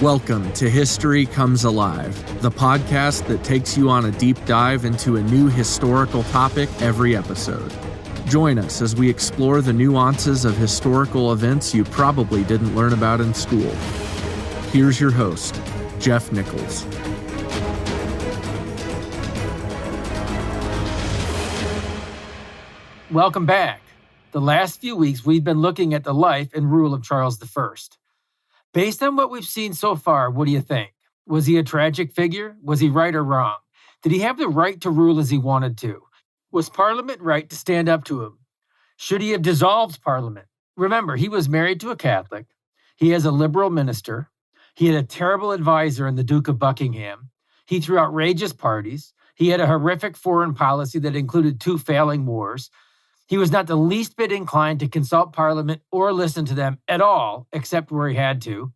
Welcome to History Comes Alive, the podcast that takes you on a deep dive into a new historical topic every episode. Join us as we explore the nuances of historical events you probably didn't learn about in school. Here's your host, Jeff Nichols. Welcome back. The last few weeks, we've been looking at the life and rule of Charles I. Based on what we've seen so far, what do you think? Was he a tragic figure? Was he right or wrong? Did he have the right to rule as he wanted to? Was Parliament right to stand up to him? Should he have dissolved Parliament? Remember, he was married to a Catholic. He has a liberal minister. He had a terrible advisor in the Duke of Buckingham. He threw outrageous parties. He had a horrific foreign policy that included 2 failing wars. He was not the least bit inclined to consult Parliament or listen to them at all, except where he had to,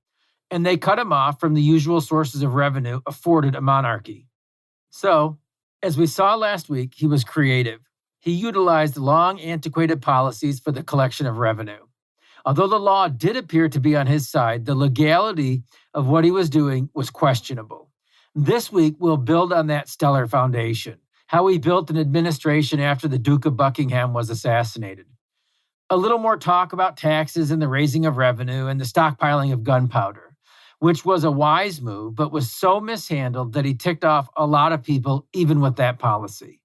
and they cut him off from the usual sources of revenue afforded a monarchy. So, as we saw last week, he was creative. He utilized long, antiquated policies for the collection of revenue. Although the law did appear to be on his side, the legality of what he was doing was questionable. This week, we'll build on that stellar foundation. How he built an administration after the Duke of Buckingham was assassinated. A little more talk about taxes and the raising of revenue and the stockpiling of gunpowder, which was a wise move, but was so mishandled that he ticked off a lot of people even with that policy.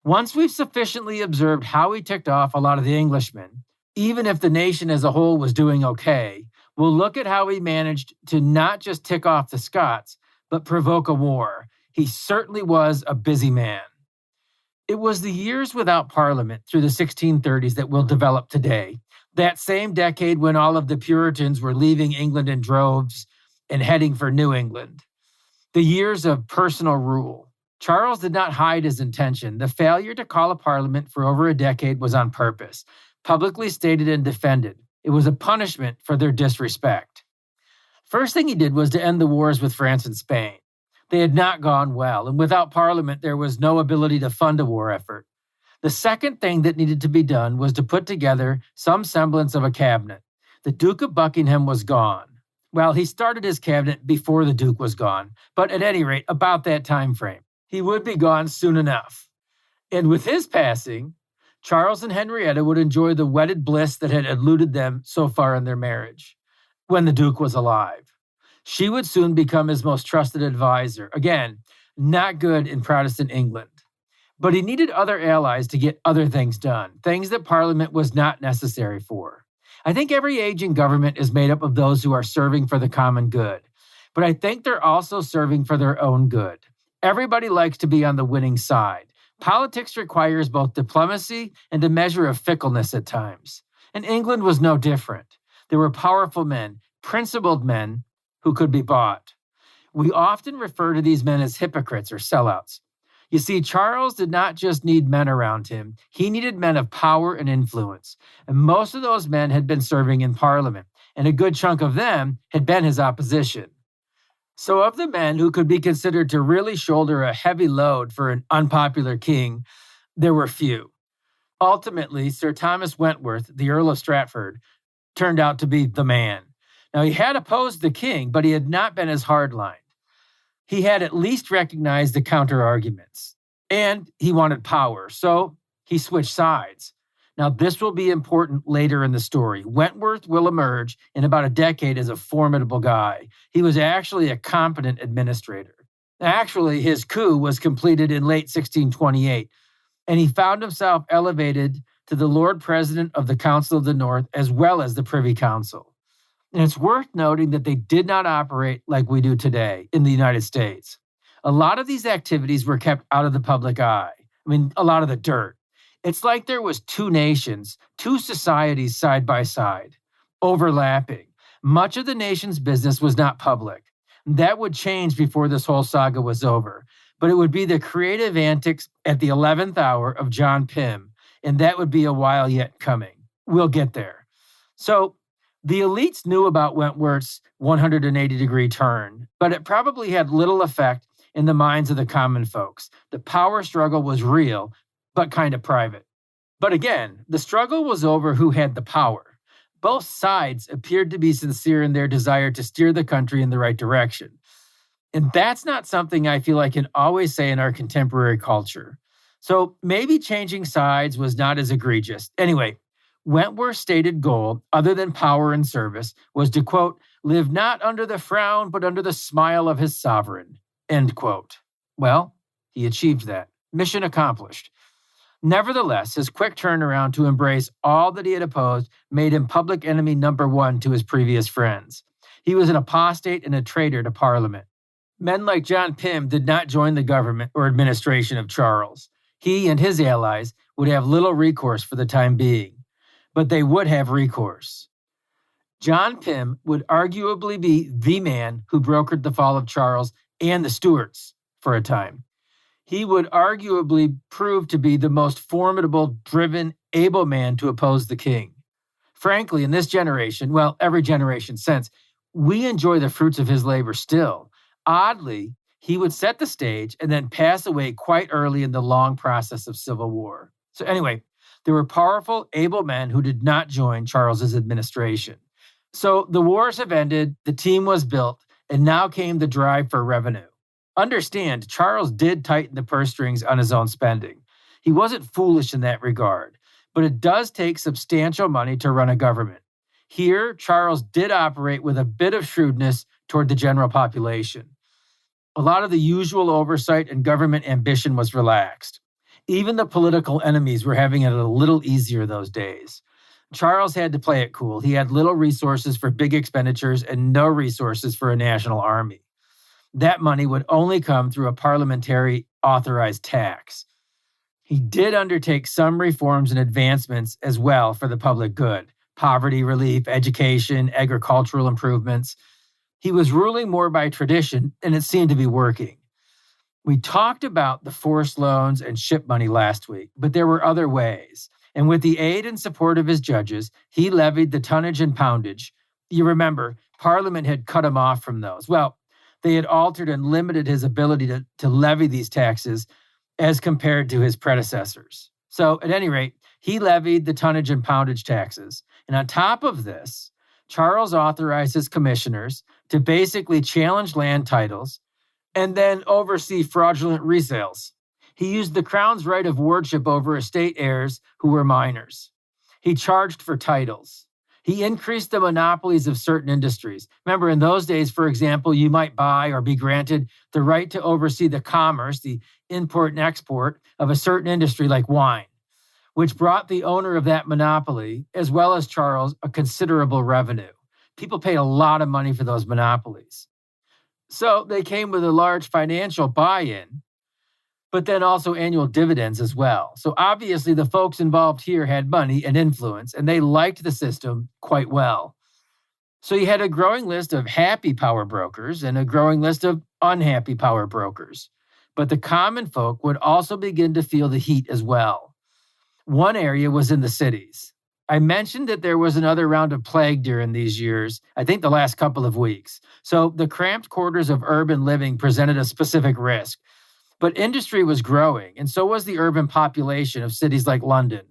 Once we've sufficiently observed how he ticked off a lot of the Englishmen, even if the nation as a whole was doing okay, we'll look at how he managed to not just tick off the Scots, but provoke a war. He certainly was a busy man. It was the years without Parliament through the 1630s that we'll develop today. That same decade when all of the Puritans were leaving England in droves and heading for New England. The years of personal rule. Charles did not hide his intention. The failure to call a Parliament for over a decade was on purpose, publicly stated and defended. It was a punishment for their disrespect. First thing he did was to end the wars with France and Spain. They had not gone well, and without Parliament, there was no ability to fund a war effort. The second thing that needed to be done was to put together some semblance of a cabinet. The Duke of Buckingham was gone. Well, he started his cabinet before the Duke was gone, but at any rate, about that time frame. He would be gone soon enough. And with his passing, Charles and Henrietta would enjoy the wedded bliss that had eluded them so far in their marriage, when the Duke was alive. She would soon become his most trusted advisor. Again, not good in Protestant England. But he needed other allies to get other things done, things that Parliament was not necessary for. I think every age in government is made up of those who are serving for the common good. But I think they're also serving for their own good. Everybody likes to be on the winning side. Politics requires both diplomacy and a measure of fickleness at times. And England was no different. There were powerful men, principled men, who could be bought. We often refer to these men as hypocrites or sellouts. You see, Charles did not just need men around him. He needed men of power and influence. And most of those men had been serving in Parliament, and a good chunk of them had been his opposition. So of the men who could be considered to really shoulder a heavy load for an unpopular king, there were few. Ultimately, Sir Thomas Wentworth, the Earl of Stratford, turned out to be the man. Now, he had opposed the king, but he had not been as hardline. He had at least recognized the counter-arguments, and he wanted power, so he switched sides. Now, this will be important later in the story. Wentworth will emerge in about a decade as a formidable guy. He was actually a competent administrator. Actually, his coup was completed in late 1628, and he found himself elevated to the Lord President of the Council of the North as well as the Privy Council. And it's worth noting that they did not operate like we do today in the United States. A lot of these activities were kept out of the public eye. A lot of the dirt. It's like there was 2 nations, 2 societies side by side, overlapping. Much of the nation's business was not public. That would change before this whole saga was over. But it would be the creative antics at the 11th hour of John Pym, and that would be a while yet coming. We'll get there. So, the elites knew about Wentworth's 180-degree turn, but it probably had little effect in the minds of the common folks. The power struggle was real, but kind of private. But again, the struggle was over who had the power. Both sides appeared to be sincere in their desire to steer the country in the right direction. And that's not something I feel I can always say in our contemporary culture. So maybe changing sides was not as egregious. Anyway, Wentworth's stated goal, other than power and service, was to, quote, live not under the frown, but under the smile of his sovereign, end quote. Well, he achieved that. Mission accomplished. Nevertheless, his quick turnaround to embrace all that he had opposed made him public enemy number one to his previous friends. He was an apostate and a traitor to Parliament. Men like John Pym did not join the government or administration of Charles. He and his allies would have little recourse for the time being, but they would have recourse. John Pym would arguably be the man who brokered the fall of Charles and the Stuarts for a time. He would arguably prove to be the most formidable, driven, able man to oppose the king. Frankly, in this generation, well, every generation since, we enjoy the fruits of his labor still. Oddly, he would set the stage and then pass away quite early in the long process of civil war. So anyway, there were powerful, able men who did not join Charles's administration. So the wars have ended, the team was built, and now came the drive for revenue. Understand, Charles did tighten the purse strings on his own spending. He wasn't foolish in that regard, but it does take substantial money to run a government. Here, Charles did operate with a bit of shrewdness toward the general population. A lot of the usual oversight and government ambition was relaxed. Even the political enemies were having it a little easier those days. Charles had to play it cool. He had little resources for big expenditures and no resources for a national army. That money would only come through a parliamentary authorized tax. He did undertake some reforms and advancements as well for the public good. Poverty relief, education, agricultural improvements. He was ruling more by tradition, and it seemed to be working. We talked about the forced loans and ship money last week, but there were other ways. And with the aid and support of his judges, he levied the tonnage and poundage. You remember, Parliament had cut him off from those. Well, they had altered and limited his ability to levy these taxes as compared to his predecessors. So at any rate, he levied the tonnage and poundage taxes. And on top of this, Charles authorized his commissioners to basically challenge land titles and then oversee fraudulent resales. He used the crown's right of wardship over estate heirs who were minors. He charged for titles. He increased the monopolies of certain industries. Remember, in those days, for example, you might buy or be granted the right to oversee the commerce, the import and export of a certain industry like wine, which brought the owner of that monopoly, as well as Charles, a considerable revenue. People paid a lot of money for those monopolies. So they came with a large financial buy-in, but then also annual dividends as well. So obviously the folks involved here had money and influence, and they liked the system quite well. So you had a growing list of happy power brokers and a growing list of unhappy power brokers. But the common folk would also begin to feel the heat as well. One area was in the cities. I mentioned that there was another round of plague during these years, I think the last couple of weeks. So the cramped quarters of urban living presented a specific risk. But industry was growing, and so was the urban population of cities like London.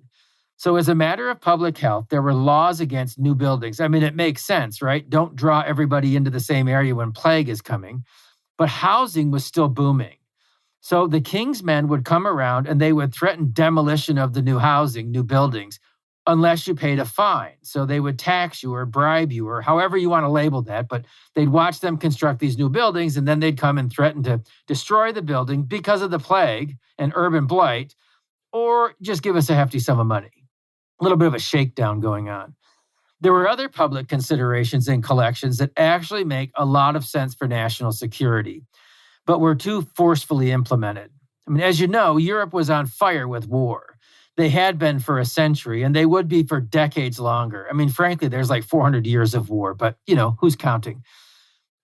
So as a matter of public health, there were laws against new buildings. I mean, it makes sense, right? Don't draw everybody into the same area when plague is coming. But housing was still booming. So the king's men would come around and they would threaten demolition of the new housing, new buildings, unless you paid a fine. So they would tax you or bribe you or however you want to label that, but they'd watch them construct these new buildings and then they'd come and threaten to destroy the building because of the plague and urban blight, or just give us a hefty sum of money. A little bit of a shakedown going on. There were other public considerations and collections that actually make a lot of sense for national security, but were too forcefully implemented. I mean, as you know, Europe was on fire with war. They had been for a century, and they would be for decades longer. I mean, frankly, there's like 400 years of war, but, who's counting?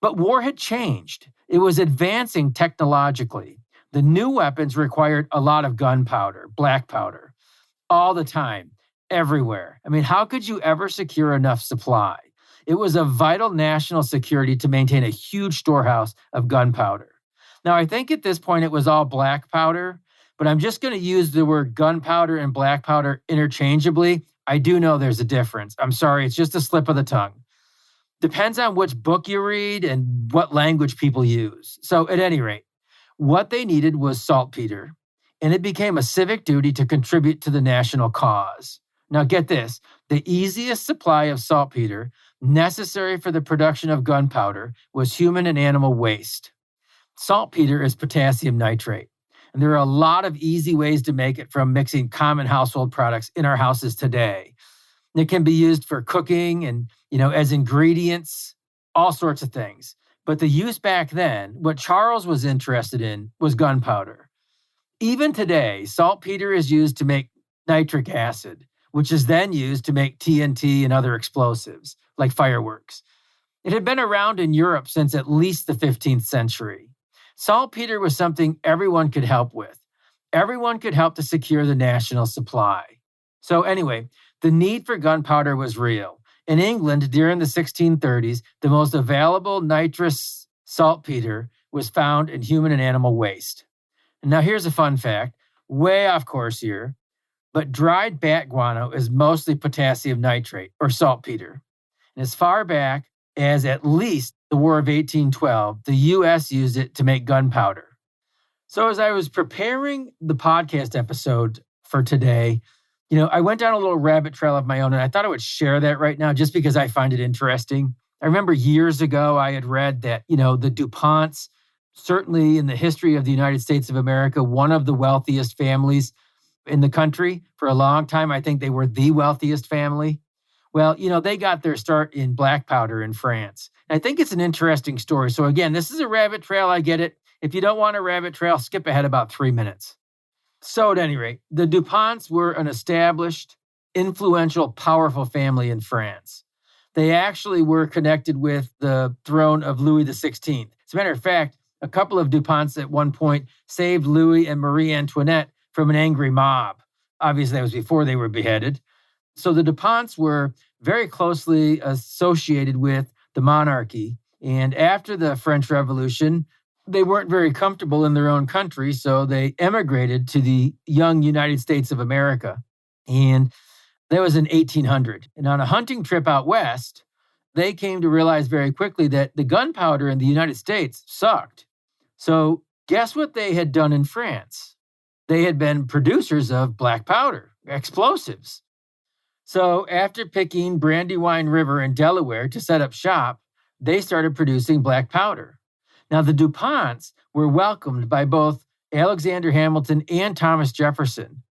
But war had changed. It was advancing technologically. The new weapons required a lot of gunpowder, black powder, all the time, everywhere. I mean, how could you ever secure enough supply? It was a vital national security to maintain a huge storehouse of gunpowder. Now, I think at this point it was all black powder, but I'm just going to use the word gunpowder and black powder interchangeably. I do know there's a difference. I'm sorry, it's just a slip of the tongue. Depends on which book you read and what language people use. So at any rate, what they needed was saltpetre, and it became a civic duty to contribute to the national cause. Now get this, the easiest supply of saltpetre necessary for the production of gunpowder was human and animal waste. Saltpetre is potassium nitrate, and there are a lot of easy ways to make it from mixing common household products in our houses today. It can be used for cooking and, as ingredients, all sorts of things. But the use back then, what Charles was interested in was gunpowder. Even today, saltpetre is used to make nitric acid, which is then used to make TNT and other explosives, like fireworks. It had been around in Europe since at least the 15th century. Saltpetre was something everyone could help with. Everyone could help to secure the national supply. So anyway, the need for gunpowder was real. In England, during the 1630s, the most available nitrous saltpetre was found in human and animal waste. And now here's a fun fact, way off course here, but dried bat guano is mostly potassium nitrate, or saltpetre. And as far back as at least the War of 1812, the U.S. used it to make gunpowder. So as I was preparing the podcast episode for today, I went down a little rabbit trail of my own, and I thought I would share that right now just because I find it interesting. I remember years ago, I had read that, the DuPonts, certainly in the history of the United States of America, one of the wealthiest families in the country. For a long time, I think they were the wealthiest family. Well, they got their start in black powder in France. And I think it's an interesting story. So again, this is a rabbit trail. I get it. If you don't want a rabbit trail, skip ahead about 3 minutes. So at any rate, the DuPonts were an established, influential, powerful family in France. They actually were connected with the throne of Louis XVI. As a matter of fact, a couple of DuPonts at one point saved Louis and Marie Antoinette from an angry mob. Obviously, that was before they were beheaded. So the DuPonts were very closely associated with the monarchy. And after the French Revolution, they weren't very comfortable in their own country, so they emigrated to the young United States of America. And that was in 1800. And on a hunting trip out west, they came to realize very quickly that the gunpowder in the United States sucked. So guess what they had done in France? They had been producers of black powder, explosives. So after picking Brandywine River in Delaware to set up shop, they started producing black powder. Now, the DuPonts were welcomed by both Alexander Hamilton and Thomas Jefferson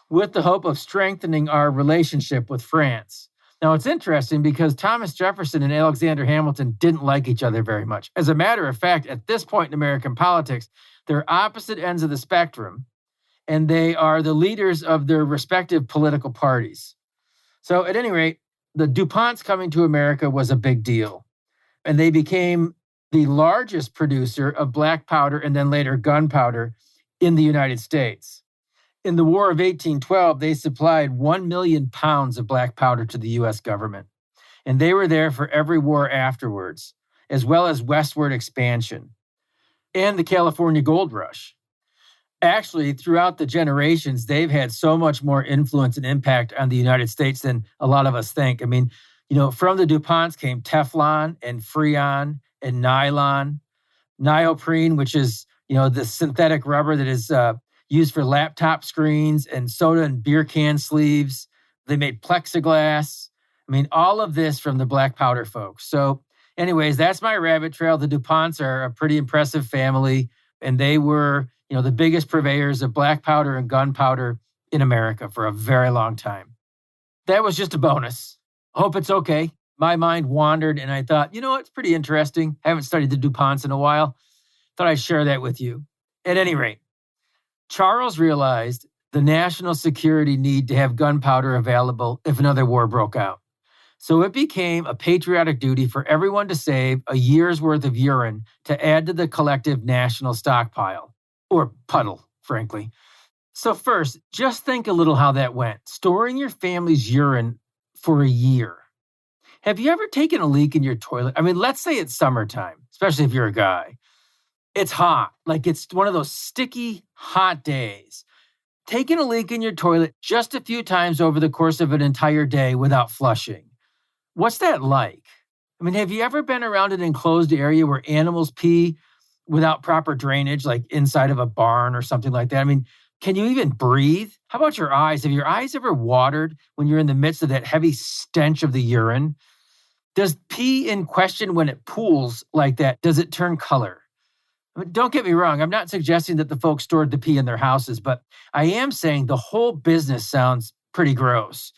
with the hope of strengthening our relationship with France. Now, it's interesting because Thomas Jefferson and Alexander Hamilton didn't like each other very much. As a matter of fact, at this point in American politics, they're opposite ends of the spectrum, and they are the leaders of their respective political parties. So at any rate, the DuPonts coming to America was a big deal, and they became the largest producer of black powder and then later gunpowder in the United States. In the War of 1812, they supplied 1 million pounds of black powder to the U.S. government, and they were there for every war afterwards, as well as westward expansion and the California Gold Rush. Actually, throughout the generations, they've had so much more influence and impact on the United States than a lot of us think. I mean, from the DuPonts came Teflon and Freon and nylon, neoprene, which is, the synthetic rubber that is used for laptop screens and soda and beer can sleeves. They made plexiglass. I mean, all of this from the black powder folks. So anyways, that's my rabbit trail. The DuPonts are a pretty impressive family, and they were, the biggest purveyors of black powder and gunpowder in America for a very long time. That was just a bonus. I hope it's okay. My mind wandered, and I thought, it's pretty interesting. I haven't studied the DuPonts in a while. Thought I'd share that with you. At any rate, Charles realized the national security need to have gunpowder available if another war broke out. So it became a patriotic duty for everyone to save a year's worth of urine to add to the collective national stockpile, or puddle, frankly. So first, just think a little how that went. Storing your family's urine for a year. Have you ever taken a leak in your toilet? I mean, let's say it's summertime, especially if you're a guy. It's hot. Like it's one of those sticky, hot days. taking a leak in your toilet just a few times over the course of an entire day without flushing. What's that like? I mean, have you ever been around an enclosed area where animals pee without proper drainage, like inside of a barn or something like that? I mean, can you even breathe? How about your eyes? Have your eyes ever watered when you're in the midst of that heavy stench of the urine? Does pee in question, when it pools like that, does it turn color? I mean, don't get me wrong. I'm not suggesting that the folks stored the pee in their houses, but I am saying the whole business sounds pretty gross.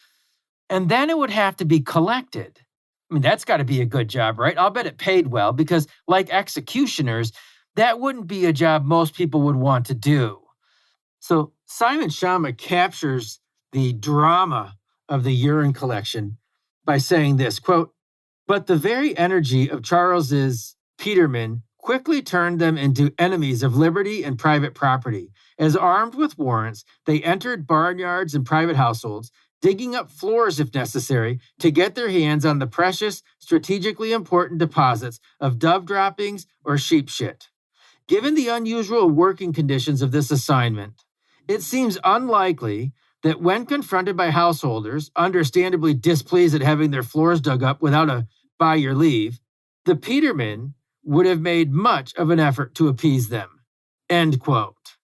And then it would have to be collected. I mean, that's got to be a good job, right? I'll bet it paid well because, like executioners, that wouldn't be a job most people would want to do. So Simon Schama captures the drama of the urine collection by saying this, quote, "But the very energy of Charles's Petermen quickly turned them into enemies of liberty and private property. As armed with warrants, they entered barnyards and private households, digging up floors if necessary, to get their hands on the precious, strategically important deposits of dove droppings or sheep shit. Given the unusual working conditions of this assignment, it seems unlikely that when confronted by householders, understandably displeased at having their floors dug up without a by your leave, the Petermen would have made much of an effort to appease them." End quote.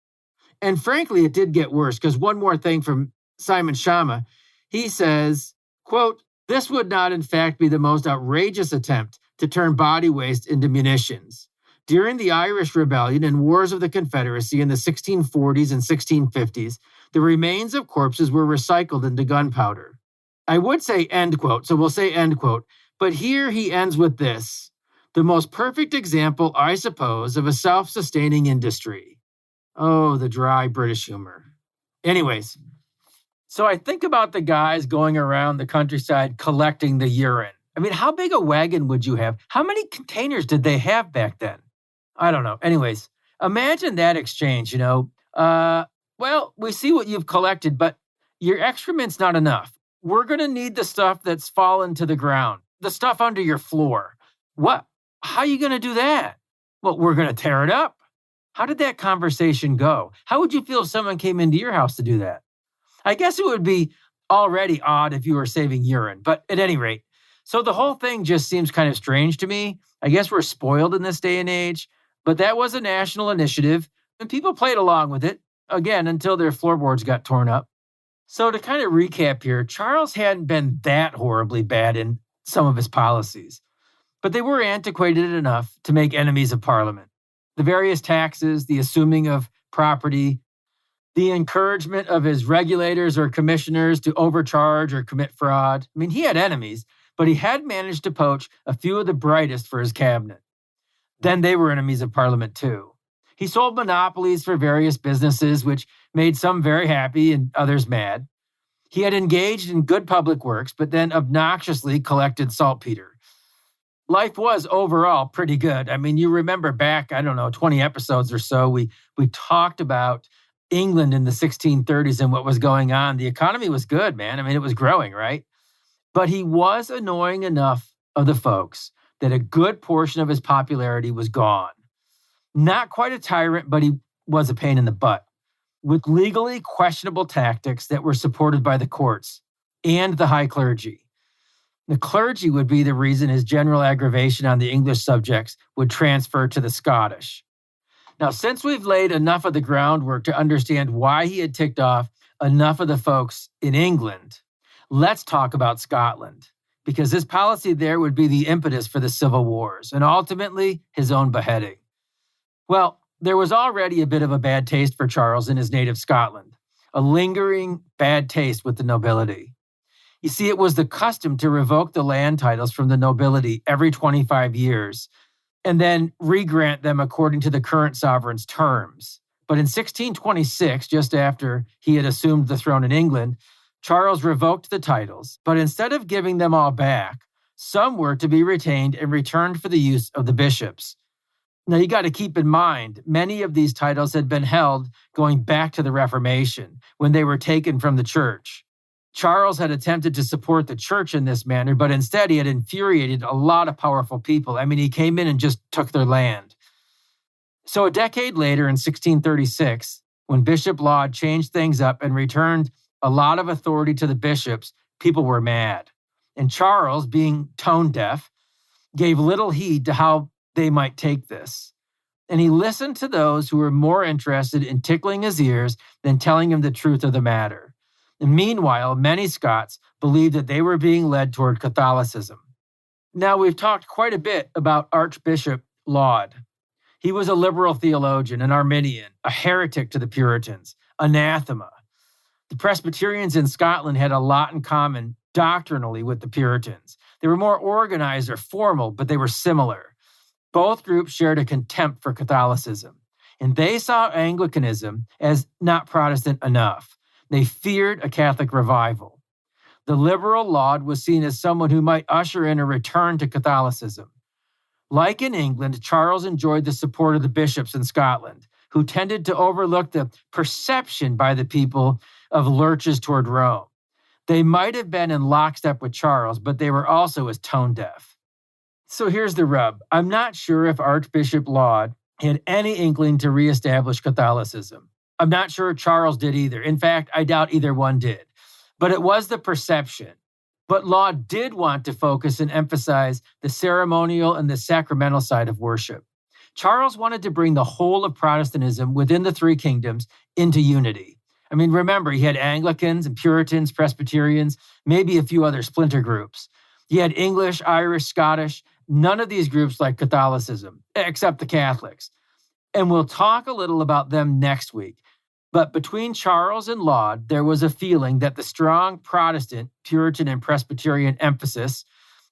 And frankly, it did get worse, because one more thing from Simon Schama, he says, quote, "This would not in fact be the most outrageous attempt to turn body waste into munitions. During the Irish Rebellion and Wars of the Confederacy in the 1640s and 1650s, the remains of corpses were recycled into gunpowder." I would say end quote, so we'll say end quote, but here he ends with this: "The most perfect example, I suppose, of a self-sustaining industry." Oh, the dry British humor. Anyways, so I think about the guys going around the countryside collecting the urine. I mean, how big a wagon would you have? How many containers did they have back then? I don't know. Anyways, imagine that exchange, well, we see what you've collected, but your excrement's not enough. We're going to need the stuff that's fallen to the ground, the stuff under your floor. What? How are you going to do that? Well, we're going to tear it up. How did that conversation go? How would you feel if someone came into your house to do that? I guess it would be already odd if you were saving urine, but at any rate, so the whole thing just seems kind of strange to me. I guess we're spoiled in this day and age, but that was a national initiative, and people played along with it, again, until their floorboards got torn up. So to kind of recap here, Charles hadn't been that horribly bad in some of his policies, but they were antiquated enough to make enemies of Parliament. The various taxes, the assuming of property, the encouragement of his regulators or commissioners to overcharge or commit fraud. I mean, he had enemies, but he had managed to poach a few of the brightest for his cabinet. Then they were enemies of Parliament too. He sold monopolies for various businesses, which made some very happy and others mad. He had engaged in good public works, but then obnoxiously collected saltpetre. Life was overall pretty good. I mean, you remember back, 20 episodes or so, we talked about England in the 1630s and what was going on. The economy was good, man. I mean, it was growing, right? But he was annoying enough of the folks that a good portion of his popularity was gone. Not quite a tyrant, but he was a pain in the butt, with legally questionable tactics that were supported by the courts and the high clergy. The clergy would be the reason his general aggravation on the English subjects would transfer to the Scottish. Now, since we've laid enough of the groundwork to understand why he had ticked off enough of the folks in England, let's talk about Scotland, because his policy there would be the impetus for the civil wars and ultimately his own beheading. Well, there was already a bit of a bad taste for Charles in his native Scotland, a lingering bad taste with the nobility. You see, it was the custom to revoke the land titles from the nobility every 25 years and then regrant them according to the current sovereign's terms. But in 1626, just after he had assumed the throne in England, Charles revoked the titles, but instead of giving them all back, some were to be retained and returned for the use of the bishops. Now, you got to keep in mind, many of these titles had been held going back to the Reformation when they were taken from the church. Charles had attempted to support the church in this manner, but instead he had infuriated a lot of powerful people. I mean, he came in and just took their land. So a decade later, in 1636, When Bishop Laud changed things up and returned a lot of authority to the bishops, people were mad. And Charles, being tone deaf, gave little heed to how they might take this. And he listened to those who were more interested in tickling his ears than telling him the truth of the matter. And meanwhile, many Scots believed that they were being led toward Catholicism. Now, we've talked quite a bit about Archbishop Laud. He was a liberal theologian, an Arminian, a heretic to the Puritans, anathema. The Presbyterians in Scotland had a lot in common doctrinally with the Puritans. They were more organized or formal, but they were similar. Both groups shared a contempt for Catholicism, and they saw Anglicanism as not Protestant enough. They feared a Catholic revival. The liberal Laud was seen as someone who might usher in a return to Catholicism. Like in England, Charles enjoyed the support of the bishops in Scotland, who tended to overlook the perception by the people of lurches toward Rome. They might have been in lockstep with Charles, but they were also as tone deaf. So here's the rub. I'm not sure if Archbishop Laud had any inkling to reestablish Catholicism. I'm not sure Charles did either. In fact, I doubt either one did. But it was the perception. But Laud did want to focus and emphasize the ceremonial and the sacramental side of worship. Charles wanted to bring the whole of Protestantism within the three kingdoms into unity. I mean, remember, he had Anglicans and Puritans, Presbyterians, maybe a few other splinter groups. He had English, Irish, Scottish. None of these groups like Catholicism, except the Catholics. And we'll talk a little about them next week. But between Charles and Laud, there was a feeling that the strong Protestant, Puritan, and Presbyterian emphasis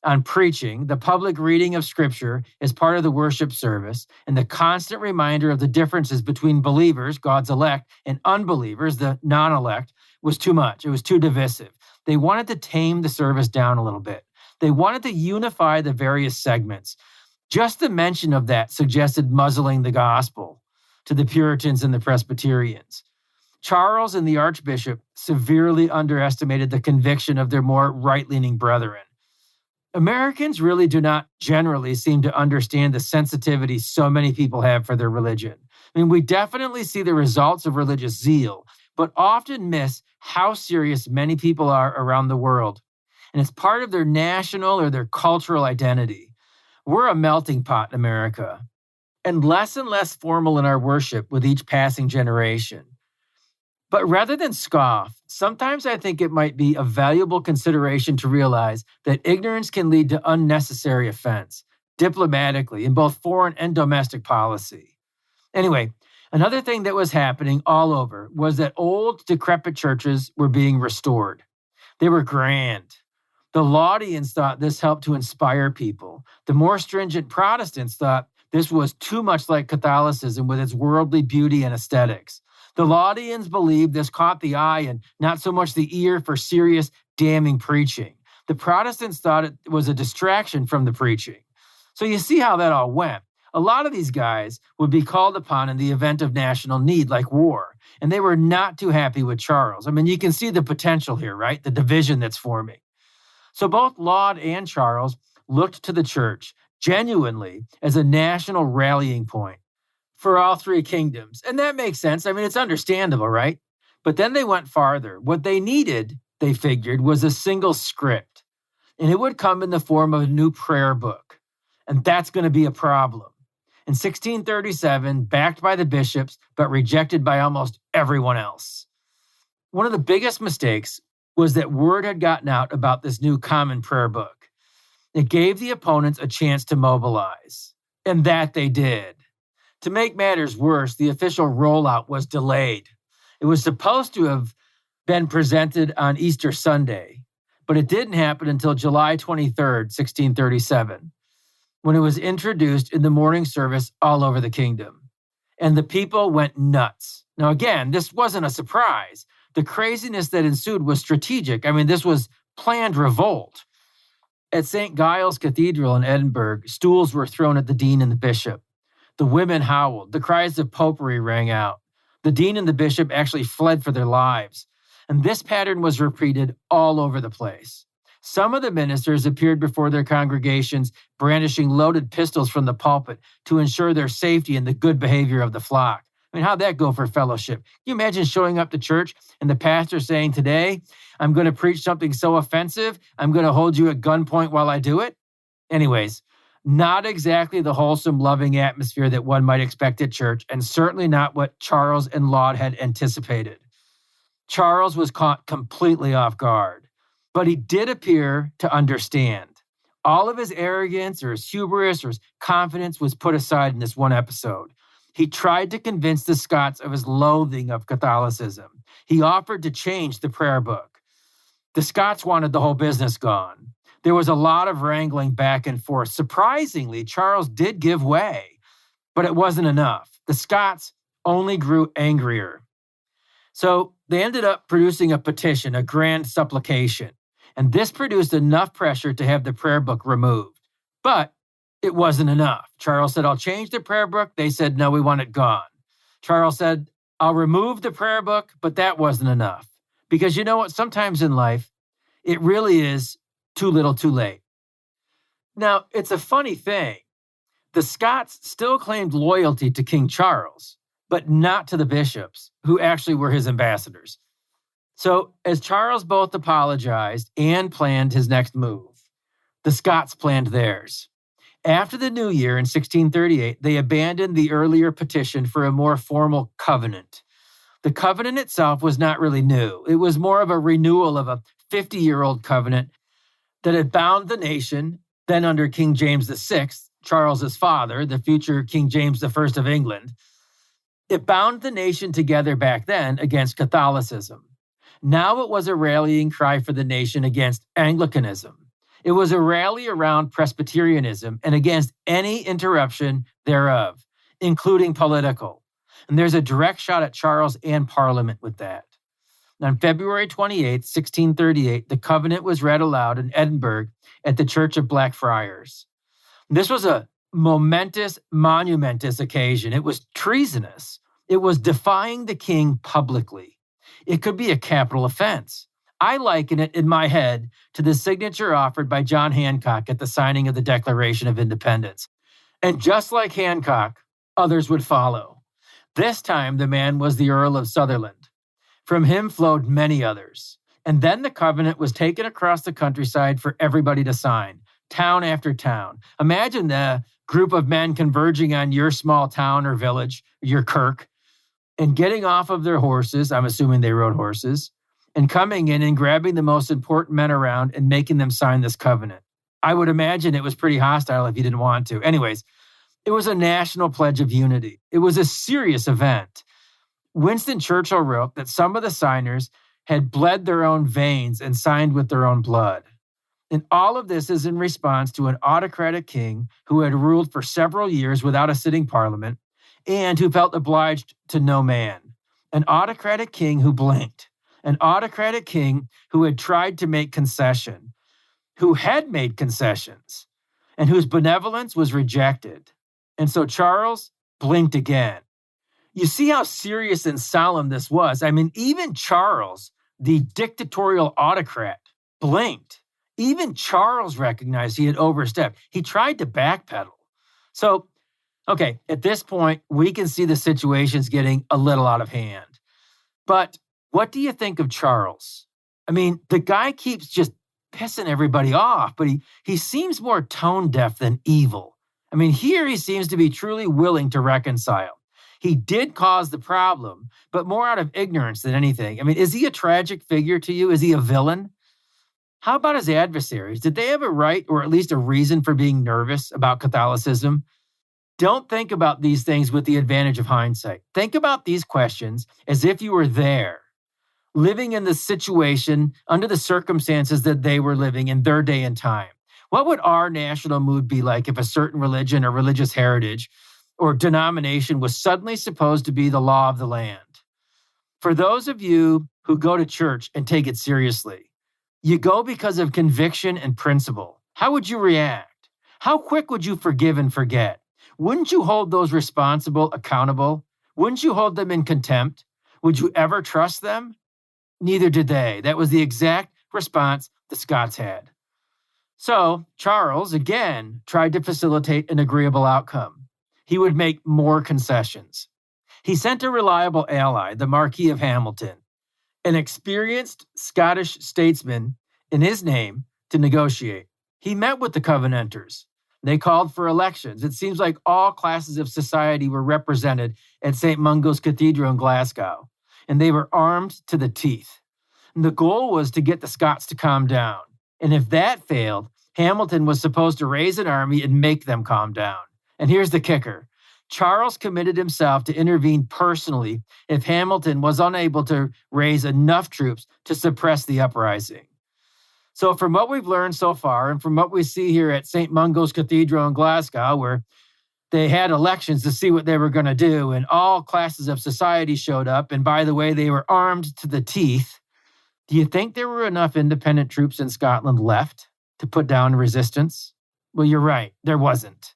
on preaching, the public reading of Scripture as part of the worship service, and the constant reminder of the differences between believers, God's elect, and unbelievers, the non-elect, was too much. It was too divisive. They wanted to tame the service down a little bit. They wanted to unify the various segments. Just the mention of that suggested muzzling the gospel to the Puritans and the Presbyterians. Charles and the Archbishop severely underestimated the conviction of their more right-leaning brethren. Americans really do not generally seem to understand the sensitivity so many people have for their religion. I mean, we definitely see the results of religious zeal, but often miss how serious many people are around the world. And it's part of their national or their cultural identity. We're a melting pot in America, and less formal in our worship with each passing generation. But rather than scoff, sometimes I think it might be a valuable consideration to realize that ignorance can lead to unnecessary offense, diplomatically, in both foreign and domestic policy. Anyway, another thing that was happening all over was that old, decrepit churches were being restored. They were grand. The Laudians thought this helped to inspire people. The more stringent Protestants thought this was too much like Catholicism with its worldly beauty and aesthetics. The Laudians believed this caught the eye and not so much the ear for serious, damning preaching. The Protestants thought it was a distraction from the preaching. So you see how that all went. A lot of these guys would be called upon in the event of national need, like war, and they were not too happy with Charles. I mean, you can see the potential here, right? The division that's forming. So both Laud and Charles looked to the church genuinely as a national rallying point for all three kingdoms. And that makes sense. I mean, it's understandable, right? But then they went farther. What they needed, they figured, was a single script. And it would come in the form of a new prayer book. And that's going to be a problem. In 1637, backed by the bishops, but rejected by almost everyone else. One of the biggest mistakes was that word had gotten out about this new common prayer book. It gave the opponents a chance to mobilize. And that they did. To make matters worse, the official rollout was delayed. It was supposed to have been presented on Easter Sunday, but it didn't happen until July 23rd, 1637, when it was introduced in the morning service all over the kingdom. And the people went nuts. Now, again, this wasn't a surprise. The craziness that ensued was strategic. I mean, this was planned revolt. At St. Giles Cathedral in Edinburgh, stools were thrown at the dean and the bishop. The women howled. The cries of popery rang out. The dean and the bishop actually fled for their lives. And this pattern was repeated all over the place. Some of the ministers appeared before their congregations brandishing loaded pistols from the pulpit to ensure their safety and the good behavior of the flock. I mean, how'd that go for fellowship? Can you imagine showing up to church and the pastor saying, today, I'm going to preach something so offensive, I'm going to hold you at gunpoint while I do it? Anyways, not exactly the wholesome, loving atmosphere that one might expect at church, and certainly not what Charles and Laud had anticipated. Charles was caught completely off guard, but he did appear to understand. All of his arrogance or his hubris or his confidence was put aside in this one episode. He tried to convince the Scots of his loathing of Catholicism. He offered to change the prayer book. The Scots wanted the whole business gone. There was a lot of wrangling back and forth. Surprisingly, Charles did give way, but it wasn't enough. The Scots only grew angrier. So they ended up producing a petition, a grand supplication, and this produced enough pressure to have the prayer book removed. But it wasn't enough. Charles said, I'll change the prayer book. They said, no, we want it gone. Charles said, I'll remove the prayer book, but that wasn't enough. Because you know what? Sometimes in life, it really is too little, too late. Now, it's a funny thing. The Scots still claimed loyalty to King Charles, but not to the bishops, who actually were his ambassadors. So, as Charles both apologized and planned his next move, the Scots planned theirs. After the new year in 1638, they abandoned the earlier petition for a more formal covenant. The covenant itself was not really new. It was more of a renewal of a 50-year-old covenant that had bound the nation, then under King James VI, Charles's father, the future King James I of England. It bound the nation together back then against Catholicism. Now it was a rallying cry for the nation against Anglicanism. It was a rally around Presbyterianism and against any interruption thereof, including political. And there's a direct shot at Charles and Parliament with that. On February 28, 1638, the covenant was read aloud in Edinburgh at the Church of Blackfriars. This was a monumentous occasion. It was treasonous. It was defying the king publicly. It could be a capital offense. I liken it in my head to the signature offered by John Hancock at the signing of the Declaration of Independence. And just like Hancock, others would follow. This time, the man was the Earl of Sutherland. From him flowed many others. And then the covenant was taken across the countryside for everybody to sign, town after town. Imagine the group of men converging on your small town or village, your kirk, and getting off of their horses, I'm assuming they rode horses, and coming in and grabbing the most important men around and making them sign this covenant. I would imagine it was pretty hostile if you didn't want to. Anyways, it was a national pledge of unity. It was a serious event. Winston Churchill wrote that some of the signers had bled their own veins and signed with their own blood. And all of this is in response to an autocratic king who had ruled for several years without a sitting parliament and who felt obliged to no man. An autocratic king who blinked. An autocratic king who had tried to make concession, who had made concessions, and whose benevolence was rejected. And so Charles blinked again. You see how serious and solemn this was. I mean, even Charles, the dictatorial autocrat, blinked. Even Charles recognized he had overstepped. He tried to backpedal. So, okay, at this point, we can see the situation's getting a little out of hand. But what do you think of Charles? I mean, the guy keeps just pissing everybody off, but he seems more tone deaf than evil. I mean, here he seems to be truly willing to reconcile. He did cause the problem, but more out of ignorance than anything. I mean, is he a tragic figure to you? Is he a villain? How about his adversaries? Did they have a right or at least a reason for being nervous about Catholicism? Don't think about these things with the advantage of hindsight. Think about these questions as if you were there, living in the situation under the circumstances that they were living in their day and time. What would our national mood be like if a certain religion or religious heritage or denomination was suddenly supposed to be the law of the land? For those of you who go to church and take it seriously, you go because of conviction and principle. How would you react? How quick would you forgive and forget? Wouldn't you hold those responsible accountable? Wouldn't you hold them in contempt? Would you ever trust them? Neither did they. That was the exact response the Scots had. So Charles, again, tried to facilitate an agreeable outcome. He would make more concessions. He sent a reliable ally, the Marquis of Hamilton, an experienced Scottish statesman in his name, to negotiate. He met with the Covenanters. They called for elections. It seems like all classes of society were represented at St. Mungo's Cathedral in Glasgow, and they were armed to the teeth. And the goal was to get the Scots to calm down. And if that failed, Hamilton was supposed to raise an army and make them calm down. And here's the kicker. Charles committed himself to intervene personally if Hamilton was unable to raise enough troops to suppress the uprising. So from what we've learned so far, and from what we see here at St. Mungo's Cathedral in Glasgow, where they had elections to see what they were going to do, and all classes of society showed up, and by the way, they were armed to the teeth, do you think there were enough independent troops in Scotland left to put down resistance? Well, you're right, there wasn't.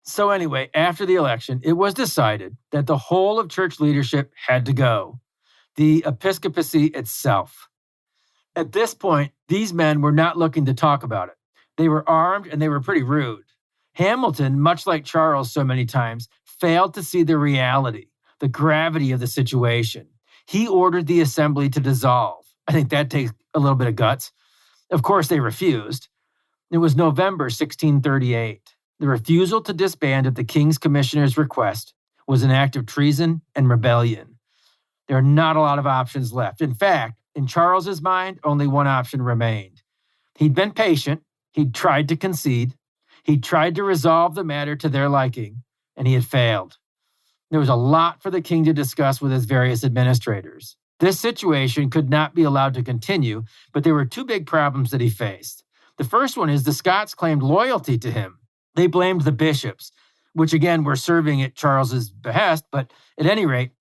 So anyway, after the election, it was decided that the whole of church leadership had to go, the episcopacy itself. At this point, these men were not looking to talk about it. They were armed and they were pretty rude. Hamilton, much like Charles so many times, failed to see the reality, the gravity of the situation. He ordered the assembly to dissolve. I think that takes a little bit of guts. Of course, they refused. It was November 1638. The refusal to disband at the king's commissioner's request was an act of treason and rebellion. There are not a lot of options left. In fact, in Charles's mind, only one option remained. He'd been patient. He'd tried to concede. He'd tried to resolve the matter to their liking, and he had failed. There was a lot for the king to discuss with his various administrators. This situation could not be allowed to continue, but there were two big problems that he faced. The first one is the Scots claimed loyalty to him. They blamed the bishops, which again were serving at Charles's behest, but at any rate,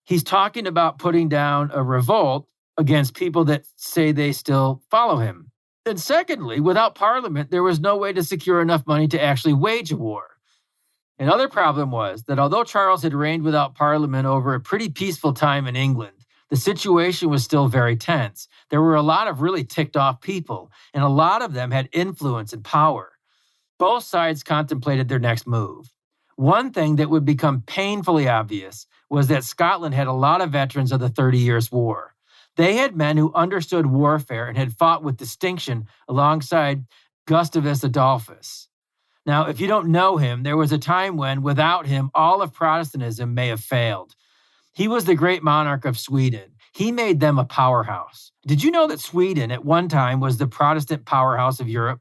he's talking about putting down a revolt against people that say they still follow him. And secondly, without Parliament, there was no way to secure enough money to actually wage a war. Another problem was that although Charles had reigned without Parliament over a pretty peaceful time in England, the situation was still very tense. There were a lot of really ticked off people, and a lot of them had influence and power. Both sides contemplated their next move. One thing that would become painfully obvious was that Scotland had a lot of veterans of the 30 Years' War. They had men who understood warfare and had fought with distinction alongside Gustavus Adolphus. Now, if you don't know him, there was a time when, without him, all of Protestantism may have failed. He was the great monarch of Sweden. He made them a powerhouse. Did you know that Sweden at one time was the Protestant powerhouse of Europe?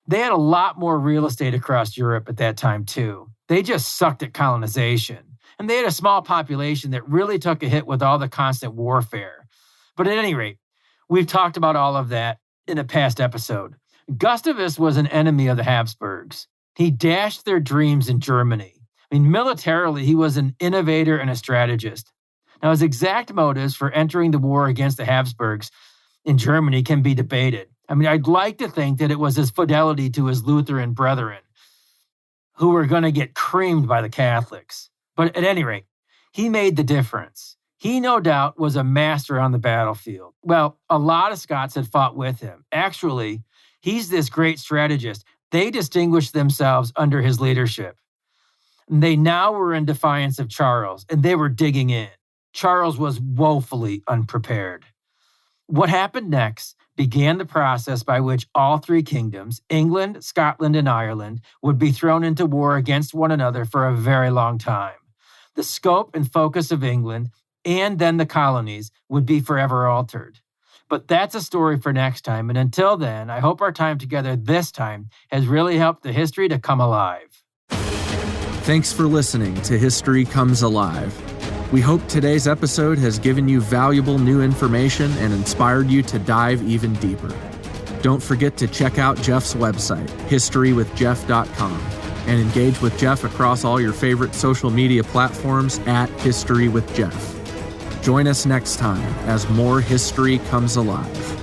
They had a lot more real estate across Europe at that time, too. They just sucked at colonization. And they had a small population that really took a hit with all the constant warfare. But at any rate, we've talked about all of that in a past episode. Gustavus was an enemy of the Habsburgs. He dashed their dreams in Germany. Militarily, he was an innovator and a strategist. Now, his exact motives for entering the war against the Habsburgs in Germany can be debated. I'd like to think that it was his fidelity to his Lutheran brethren who were going to get creamed by the Catholics. But at any rate, he made the difference. He, no doubt, was a master on the battlefield. Well, a lot of Scots had fought with him. Actually, he's this great strategist. They distinguished themselves under his leadership. They now were in defiance of Charles, and they were digging in. Charles was woefully unprepared. What happened next began the process by which all three kingdoms, England, Scotland, and Ireland, would be thrown into war against one another for a very long time. The scope and focus of England, and then the colonies, would be forever altered. But that's a story for next time, and until then, I hope our time together this time has really helped the history to come alive. Thanks for listening to History Comes Alive. We hope today's episode has given you valuable new information and inspired you to dive even deeper. Don't forget to check out Jeff's website, historywithjeff.com, and engage with Jeff across all your favorite social media platforms at History with Jeff. Join us next time as more history comes alive.